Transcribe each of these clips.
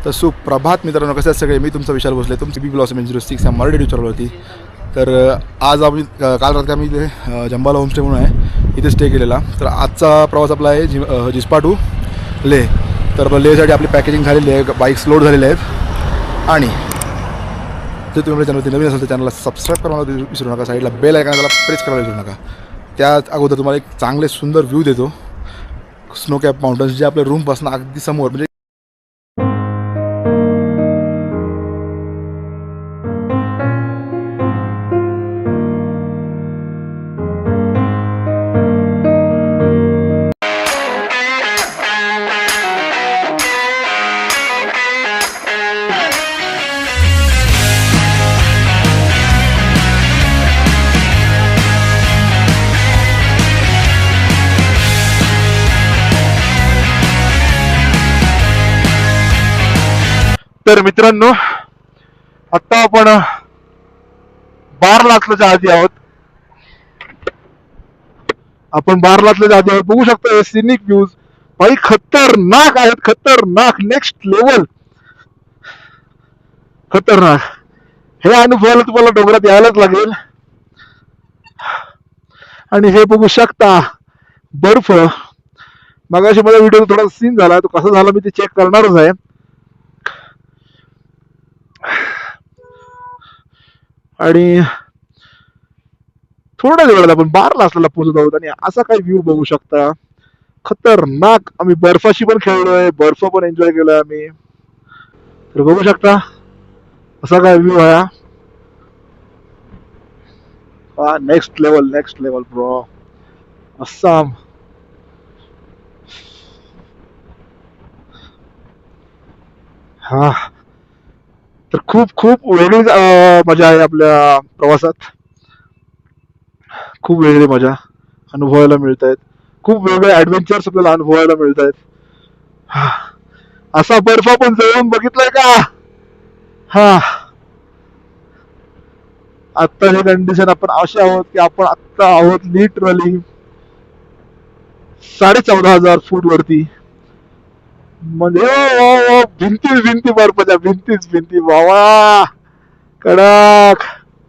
तर सुप्रभात मित्रांनो, कसं सगळे. मी तुमचा विशाल भोसले, तुमची बी ब्लॉसम 06 या मराठी चॅनलवरती. तर आज आम्ही काल रात्री आम्ही इथे जंबाला होमस्टे म्हणून आहे, इथे स्टे केलेला. तर आजचा प्रवास आपला आहे जिस्पा टू लेह. तर लेहसाठी आपली पॅकेजिंग झालेली आहे, बाईक्स लोड झालेले आहेत. आणि जर तुम्ही आपल्या चॅनलवरती नवीन असेल तर चॅनलला सबस्क्राईब करायला विसरू नका, साईडला बेल आयकॉनला प्रेस करायला विसरू नका. त्या अगोदर तुम्हाला एक चांगले सुंदर व्ह्यू देतो स्नो कॅप माउंटन्स, जे आपल्या रूमपासून अगदी समोर, म्हणजे तर मित्रांनो, आता आपण बारलाथच्या आधी आहोत. बघू शकता सिनिक व्ह्यूज भाई खतरनाक आहेत, खतरनाक, नेक्स्ट लेवल, खतरनाक. हे अनुभवायला तुम्हाला डोंगरात यायलाच लागेल. आणि हे बघू शकता बर्फ. मगाशी माझ्या व्हिडिओ थोडा सीन झाला, तो कसा झाला मी ते चेक करणारच आहे. आणि थोड्या वेळात आपण बारलाथला पोहोचत आहोत. आणि असा काही व्ह्यू बघू शकता, खतरनाक. आम्ही बर्फाशी पण खेळलोय, बर्फ पण एन्जॉय केलोय आम्ही. तर बघू शकता असा काय व्ह्यू आहे. Next level, next level bro. Assam. हा, तर खूप खूप वेगळी मजा आहे आपल्या प्रवासात. खूप वेगळी मजा अनुभवायला मिळत आहेत, खूप वेगळे ऍडव्हेंचर्स आपल्याला अनुभवायला मिळत आहेत. असा बर्फ आपण जवळून बघितलाय का? हा, आता हे कंडिशन आपण असे आहोत की आपण आत्ता आहोत लिटरली 14,500 फूट वरती. म्हणजे भिंतीच भिंती बर्फाच्या, भिंतीच भिंती बाबा, कडक.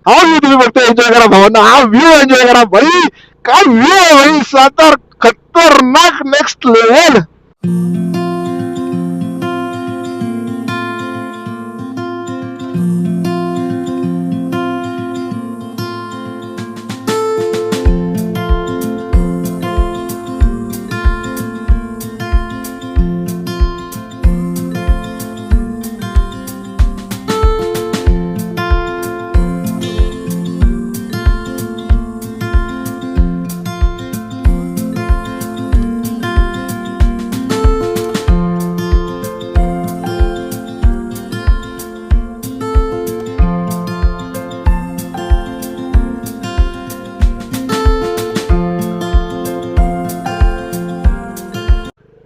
हा व्ह्यू तुम्ही बघता, एन्जॉय करा भावांना, हा व्ह्यू एन्जॉय करा भाई. काय व्ह्यू आहे भाई, सातार खतरनाक, नेक्स्ट लेवल.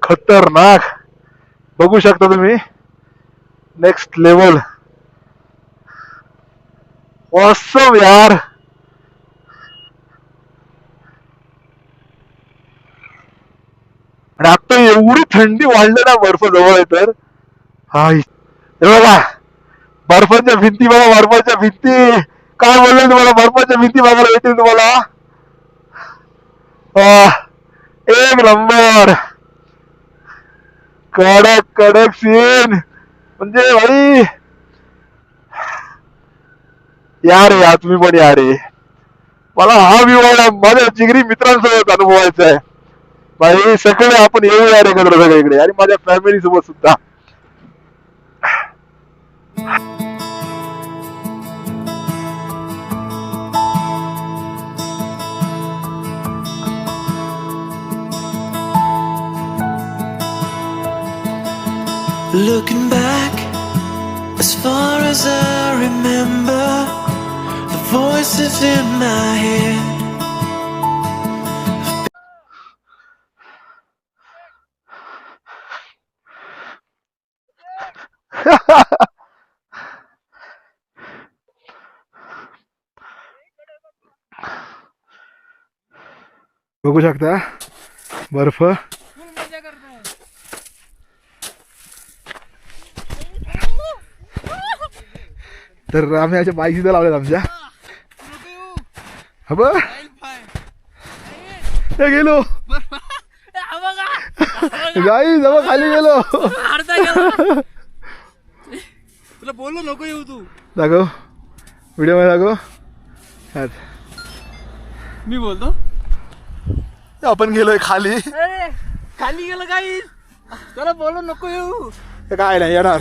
खतरनाक, बघू शकता तुम्ही, नेक्स्ट लेवल, ऑसम यार. आणि आता एवढी थंडी वाढली ना बर्फ जवळ आहे तर. हा, हे बघा बर्फाच्या भिंती, बघा बर्फाच्या भिंती. काय बोलले तुम्हाला, बर्फाच्या भिंती बघायला भेटेल तुम्हाला. एक नंबर, कडक कडक सीन. म्हणजे भाई या रे, या तुम्ही पण या रे. मला हा व्ह्यू माझ्या जिगरी मित्रांसोबत अनुभवायचा आहे भाई. सगळे आपण येऊया रे एकत्र सगळीकडे, आणि माझ्या फॅमिली सोबत सुद्धा. Looking back, as far as I remember, the voices in my head. बघू शकता बर्फ. तर आम्ही अशा बाईक तिथं लावल्यात आमच्या. हा बघ हे गेलो गाई जवळ खाली गेलो. तुला बोललो नको येऊ तू. दाखव व्हिडिओ मध्ये दाखव. मी बोलतो आपण गेलोय खाली. खाली गेलं काही. तुला बोललो नको येऊ. काय नाही येणार.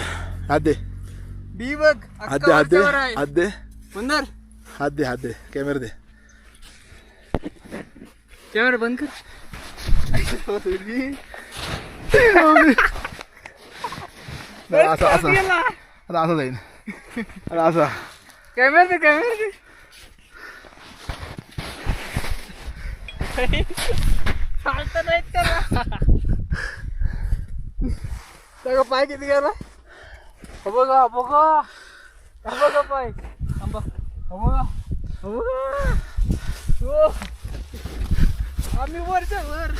हात दे डी बघ. हात दे हात दे हात दे मंदार हात दे हात दे कॅमेरा दे. कॅमेरा बंद कर. असं असं आता असं जाईन. आता असं कॅमेरा दे कॅमेरा दे. चालता नाहीत त्याला. पाय किती गेला. बघा बघा बघा पाय. बघा बघा आम्ही वरच्या वर.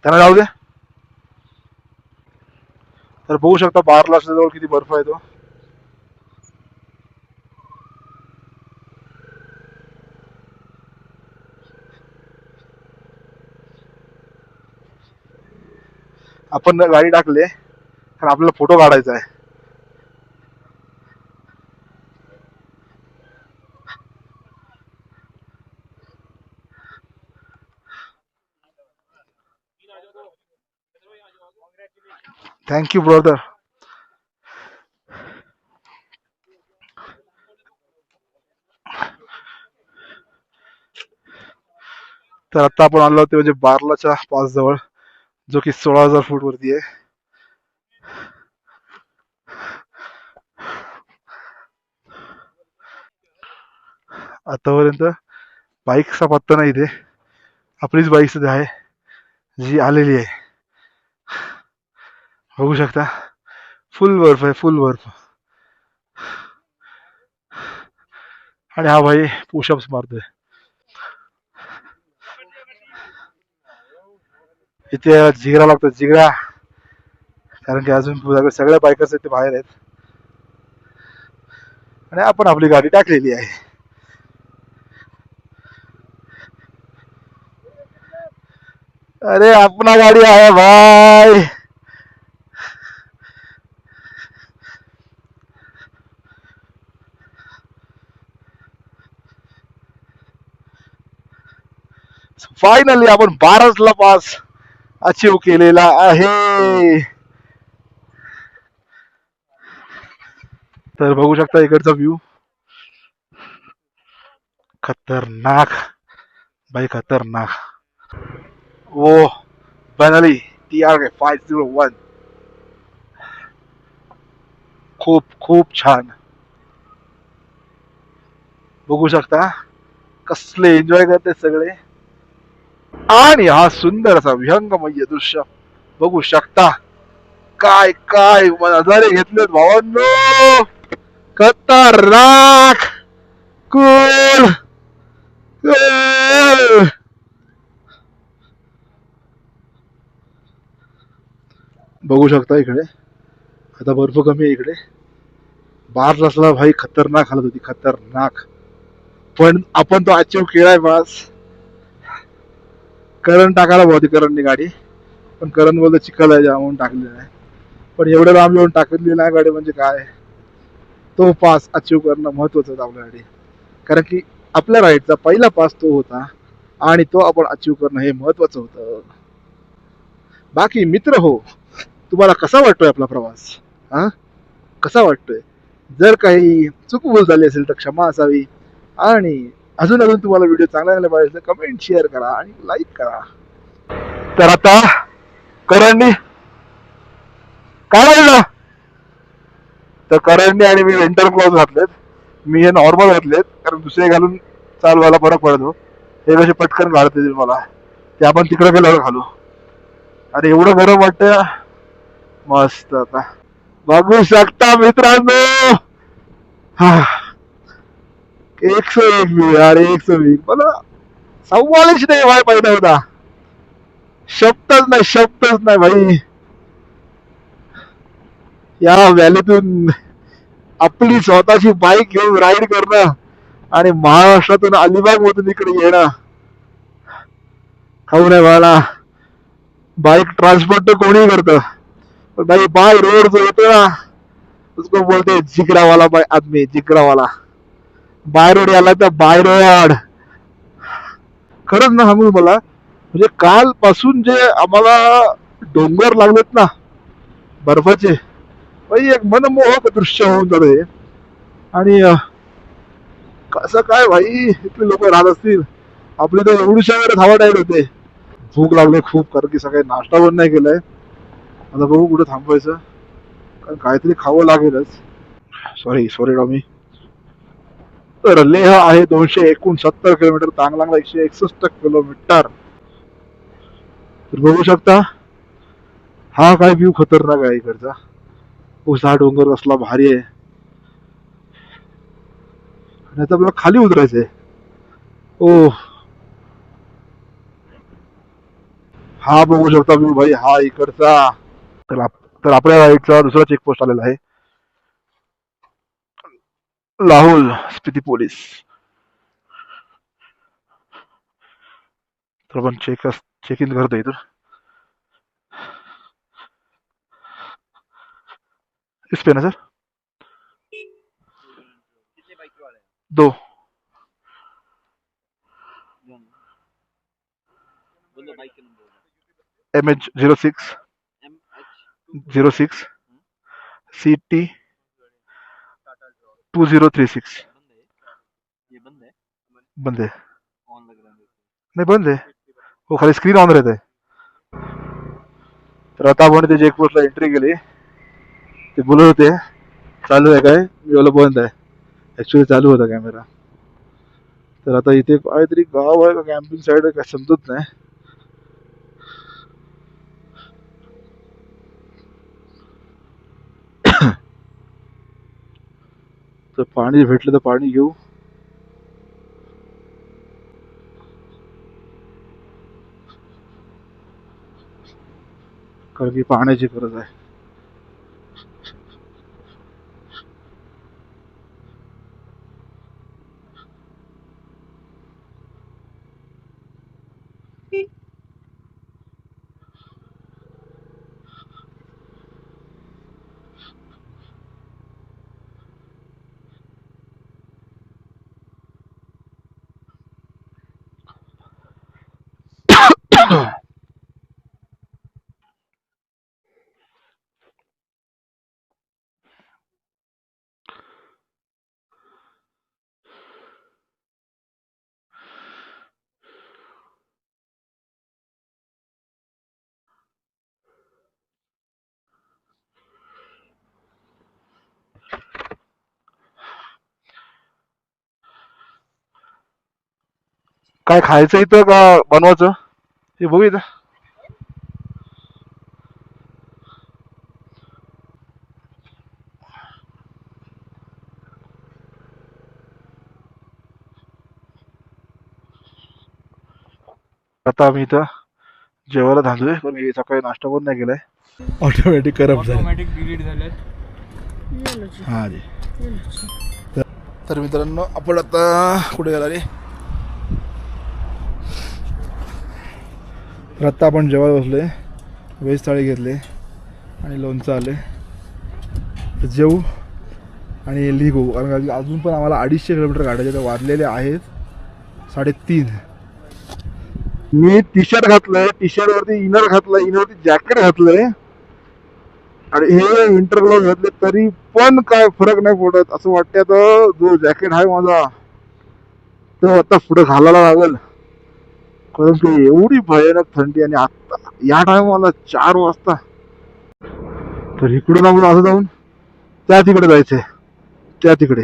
त्यांना जाऊ दे. तर बघू शकता बारलाच्या जवळ किती बर्फ आहे तो. आपण गाडी टाकले तर आपल्याला फोटो काढायचा आहे. Thank you brother. तर आता आपण आलो होतो म्हणजे बारलाच्या पास जवळ, जो की 16,000 फूट वरती आहे. आतापर्यंत बाईकचा पत्ता नाही इथे. आपलीच बाईक सध्या आहे जी आलेली आहे. बघू शकता फुल बर्फ आहे, फुल बर्फ. आणि हा भाई पुशअप्स मारतोय. इथे जिगरा लागतो, जिगरा. कारण की अजून सगळ्या बायकर्स इथे बाहेर आहेत आणि आपण आपली गाडी टाकलेली आहे. अरे अपना गाड़ी आया भाई. फायनली आपण बारसला पास अचीव केलेला आहे. तर बघू शकता इकडचा व्ह्यू. खतरनाक भाई, खतरनाक. वो बेनली TRK 501 खूप खूप छान. बघू शकता कसले एन्जॉय करते सगळे. आणि हा सुंदर असा विहंगमय दृश्य बघू शकता. काय काय नजारे घेतलेत भावांनो. खतरनाक. कूल. बघू शकता इकडे आता बर्फ कमी आहे इकडे. बारलासला भाई खतरनाक हालत होती, खतरनाक. पण आपण तो अचीव केलाय बस. करण टाकायला होती करणने गाडी, पण करण बोलतो चिखल आहे म्हणून टाकलेलं आहे. पण एवढं लांब येऊन टाकलेली नाही गाडी म्हणजे काय. तो पास अचीव करणं महत्वाचं होतं आपल्यासाठी. कारण की आपल्या राईडचा पहिला पास तो होता आणि तो आपण अचीव करणं हे महत्वाचं होतं. बाकी मित्र हो, तुम्हाला कसा वाटतोय आपला प्रवास? हा कसा वाटतोय? जर काही चूकभूल झाली असेल तर क्षमा असावी. आणि अजून तुम्हाला व्हिडिओ चांगला पाहिजे तर कमेंट शेअर करा आणि लाईक करा. तर आता करणने काय म्हणलं, तर करणने आणि मी विंटर क्लॉथ घातलेत. मी हे नॉर्मल घातलेत कारण दुसरे घालून चालवायला फरक पडतो. हे कसे पटकन घालते मला, ते आपण तिकडे गेल्यावर घालू. आणि एवढं गरम वाटतं मस्त. आता बघू शकता मित्रांनो, 101 यार 120. मला 44 नाही भाई पहिला होता. शब्दच नाही भाई. या व्हॅलीतून आपली स्वतःची बाईक घेऊन राईड करणं आणि महाराष्ट्रातून अलिबाग मधून इकडे येणं. खाऊ नाही मला बाइक ट्रांसपोर्ट तो कोणी करतं, पण भाई बाय रोड जो होतो ना उसको बोलते जिगरा वाला बाय आदमी, जिगरा वाला. बाय रोड याला तर बाय रोड. खरंच ना सांगू मला, म्हणजे काल पासून जे आम्हाला डोंगर लागलेत ना बर्फाचे, भाई एक मनमोहक दृश्य होऊन जाते. आणि कसं काय भाई इथले लोक राहत असतील. आपली तर एवढ्या वेळेस हवा टाईट होते. भूक लागली खूप, कारण की सकाळी नाश्ता पण नाही केलाय. आता बघू कुठे थांबवायचं, कारण काहीतरी खावं लागेलच. सॉरी डॉमी. तर लेह आहे 269 किलोमीटर, तांगलांगला 161 किलोमीटर. तर बघू शकता हा काय व्ह्यू खतरनाक आहे इकडचा. हा डोंगर कसला भारी आहे. आणि आता आपल्याला खाली उतरायचंय. ओ हा बघू शकता व्ह्यू भाई, हा इकडचा. तर आपल्या राईटचा दुसरा चेकपोस्ट आलेला आहे, लाहोल स्पिती पोलीस. तर आपण चेक इन करतो इथं. इस पे ना सर, दो MH06 CT 2036. बंद है, नाही बंद आहे. हो खाली स्क्रीन ऑन राहत आहे. तर आता आपण ते चेकपोस्टला एंट्री केली. ते बोलत होते चालू आहे काय, मी बोललो बंद आहे. ऍक्च्युली चालू होता कॅमेरा. तर आता इथे काहीतरी गाव आहे का कॅम्पिंग साईड आहे काय समजत नाही. तर पाणी भेटलं तर पाणी घेऊ. कारण की पाण्याची गरज आहे. काय खायचं इथं का बनवायचं हे बघू इथं. आता आम्ही इथं जेवायला थांबलोय, कारण की सकाळी नाश्ता पण नाही केलाय. ऑटोमॅटिक करप्ट झालं. ऑटोमॅटिक डिलीट झाल्यात. हा जी. तर मित्रांनो आपण आता कुठे गेला रे. तर आत्ता आपण जेवायला बसलोय. व्हेज थाळी घेतले आणि लोणचं आले. तर जेवू आणि लिगू, कारण अजून पण आम्हाला 250 किलोमीटर काढायचे. तर वाजलेले आहेत 3:30. मी टी शर्ट घातलंय, टी शर्ट वरती इनर घातलंय, इनरवरती जॅकेट घातलंय आणि हे विंटर ग्लोव्ह घातले, तरी पण काय फरक नाही पडत. असं वाटतं तर जो जॅकेट आहे माझा तो आता पुढे घालायला लागेल, कारण की एवढी भयानक थंडी. आणि आता या टायमाला 4 वाजता. तर इकडून आपण असं जाऊन त्या तिकडे जायचंय, त्या तिकडे.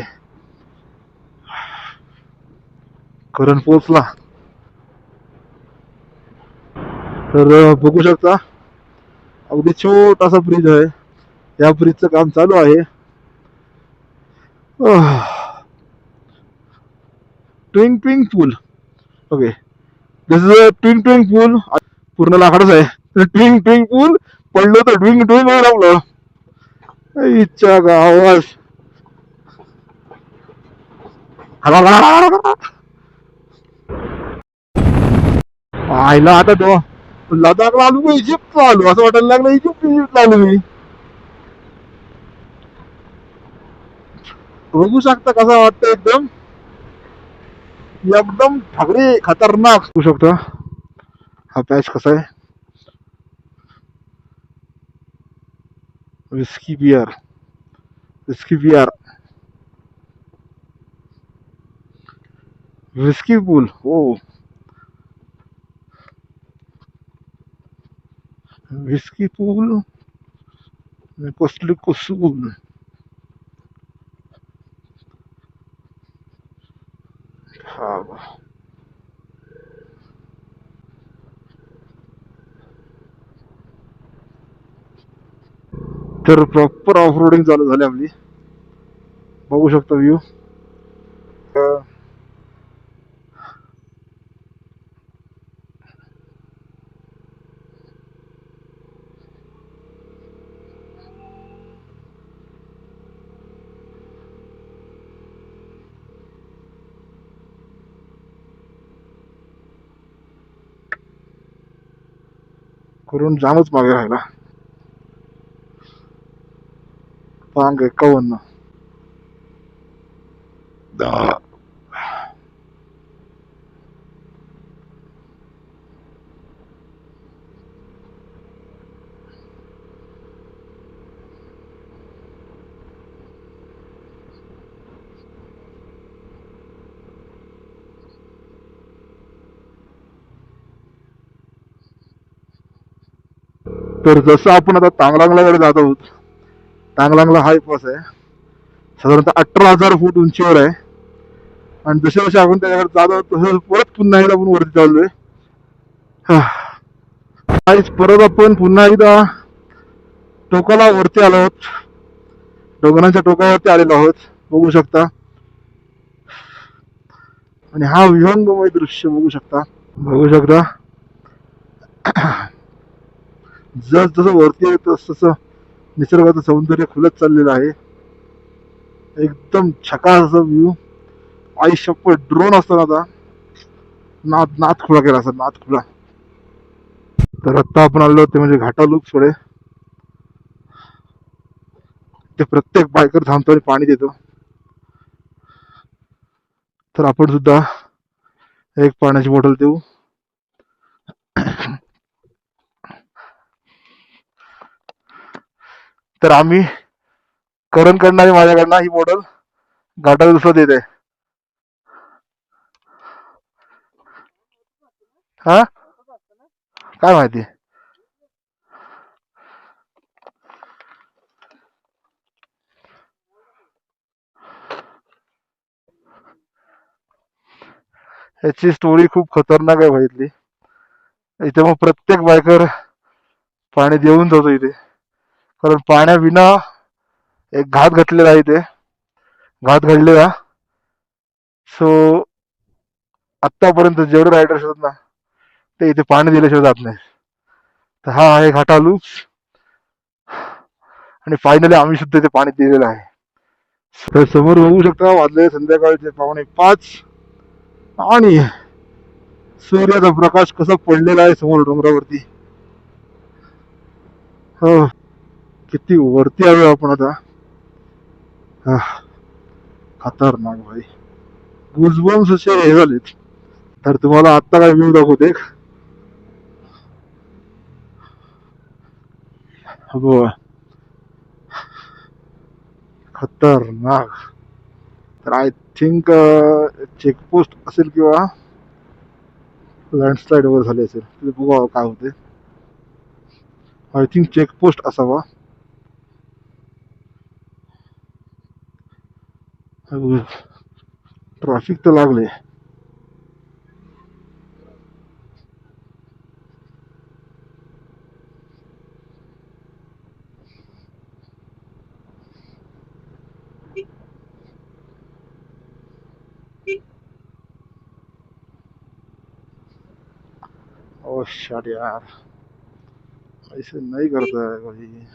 करण पोचला. तर बघू शकता अगदी छोटासा ब्रिज आहे. या ब्रिजचं काम चालू आहे. ट्विंग ट्विंग पूल. ओके, दिस इज अ ट्विंग ट्विंग पूल. पूर्ण लाकडच आहे. ट्विंग ट्विंग पूल पडलं तर ट्विंग ट्विंग होईल आपलं. इच्छा गावास आयला आता तो लदाखला आलो का इजिप्त आलो असं वाटायला लागलं. इजिप्त आलो मी. बघू शकता कसं वाटतं एकदम एकदम ठाकरे खतरनाक होऊ शकतो. हा पॅच कसा आहे. Whisky beer whisky beer whisky pool हो. विस्की पूल कसली कसूल. हा तर प्रॉपर ऑफ रोडिंग चालू झाली आपली. बघू शकता व्ह्यू. करून जामच मागे राहिला. पांग 51. तर जसं आपण आता तांगलांगलाकडे जात आहोत. तांगलांगला हा एक पास आहे. साधारणतः 18,000 फूट उंचीवर आहे. आणि जसे जसे आपण त्याच्याकडे जात आहोत तसं परत पुन्हा एकदा आपण वरती चाललोय. परत आपण पुन्हा एकदा टोकाला वरती आलो आहोत. डोंगरांच्या टोकावरती आलेलो आहोत. बघू शकता. आणि हा विहंगमय दृश्य बघू शकता. बघू शकता. जस जसं वरती येत तसं निसर्गाचं सौंदर्य खुलत चाललेलं आहे. एकदम छकास असं व्ह्यू. आई शप्पथ ड्रोन असतो ना आता नाथ खुला केला असं नाथ खुला. तर आत्ता आपण आलो ते म्हणजे घाटालूक पुढे. ते प्रत्येक बायकर थांबतो आणि पाणी देतो. तर आपण सुद्धा एक पाण्याची बॉटल देऊ. तर आम्ही करण करणारे माझ्याकडनं ही बॉटल घाटाला दुसरं देत आहे. हा काय माहिती. याची स्टोरी खूप खतरनाक आहे भाईतली. इथे मग प्रत्येक बायकर पाणी देऊन जातो इथे. कारण पाण्याविना एक घात घातलेला आहे इथे. घात घडलेला. सो आतापर्यंत जेवढे रायडर्स होत ना ते इथे पाणी दिल्याशिवाय जात नाही. तर हा आहे घाटालूप. आणि फायनली आम्ही सुद्धा इथे पाणी दिलेलं आहे. तर समोर बघू शकता वाजले संध्याकाळचे 5:45. आणि सूर्याचा प्रकाश कसा पडलेला आहे समोर डोंगरावरती. हो किती वरती आलो आपण आता. खतरनाक भाई. गुजबम्स असे हे झालेत. तर तुम्हाला आत्ता काय व्ह्यू दाखवते. हो खतरनाक. तर आय थिंक चेकपोस्ट असेल किंवा लँडस्लाईड वगैरे झाली असेल. तिथे बघू काय होते. आय थिंक चेकपोस्ट असावा. ट्रॅफिक तर लागले. ओ शट यार, ऐसे नहीं करता है भाई।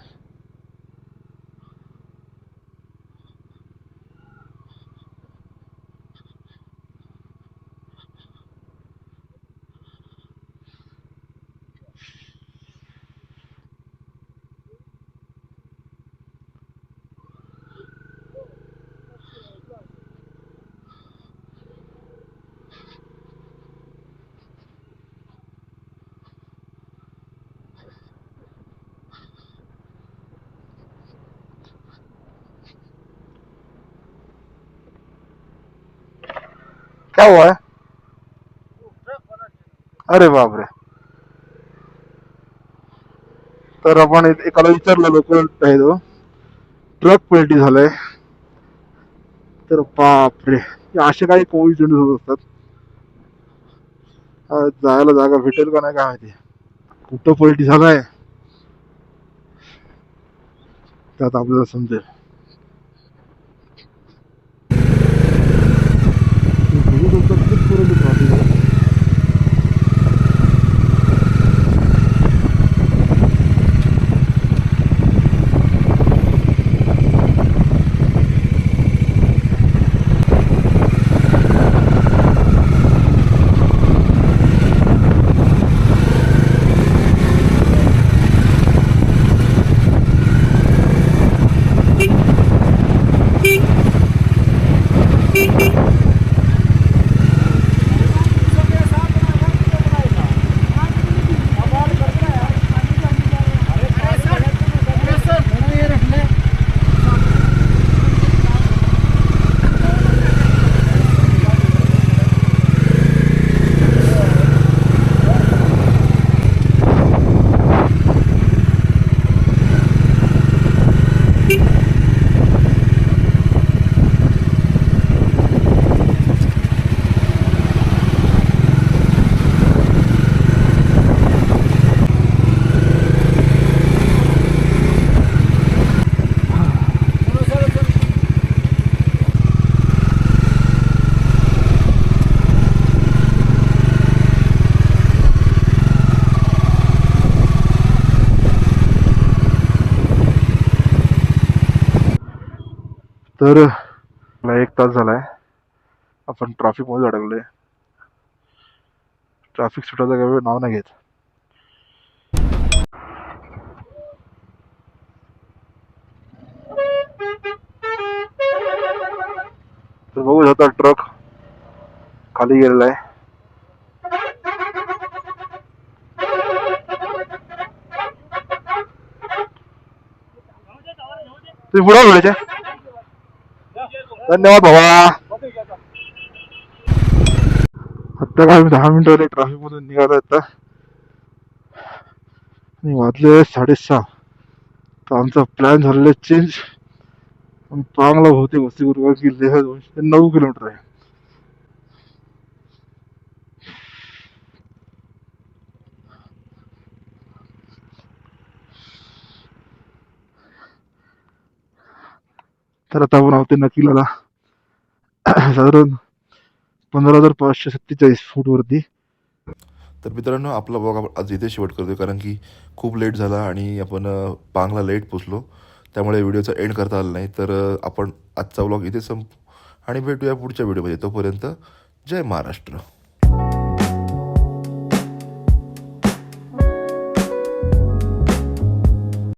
क्या हुआ है? अरे बापरे. तर आपण एकाला विचारलं, लोकल आहे तो, ट्रक पलटी झालाय. तर बापरे, हे असे काही कोइन्सिडेंस होत असतात. जायला जागा भेटेल का नाही काय माहिती. कुठं पलटी झालाय त्यात आपल्याला समजेल. तर मला 1 तास झालाय, आपण ट्रॅफिक मध्ये अडकलोय. ट्रॅफिक सुटायचं काही वेळ नाव नाही घेत. तर बघू शकता ट्रक खाली गेलेला आहे. तुम्ही पुढे बोलायचे. धन्यवाद भावा. आता काय 10 मिनिटं ट्रॅफिक मधून निघाला आता आणि वाजले 6:30. तर आमचा प्लॅन झालेला चेंज. चांगला बहुतेक वसतिगृह की लेह 209 किलोमीटर आहे. तर आता आपण आहोत नकिलाला, साधारण 15,547 फूट वरती. तर मित्रांनो, आपला ब्लॉग आपण आज इथे शेवट करतोय, कारण की खूप लेट झाला आणि आपण पांगला लेट पोचलो, त्यामुळे व्हिडिओचा एंड करता आला नाही. तर आपण आजचा ब्लॉग इथे संपू आणि भेटूया पुढच्या व्हिडिओमध्ये. तोपर्यंत जय महाराष्ट्र.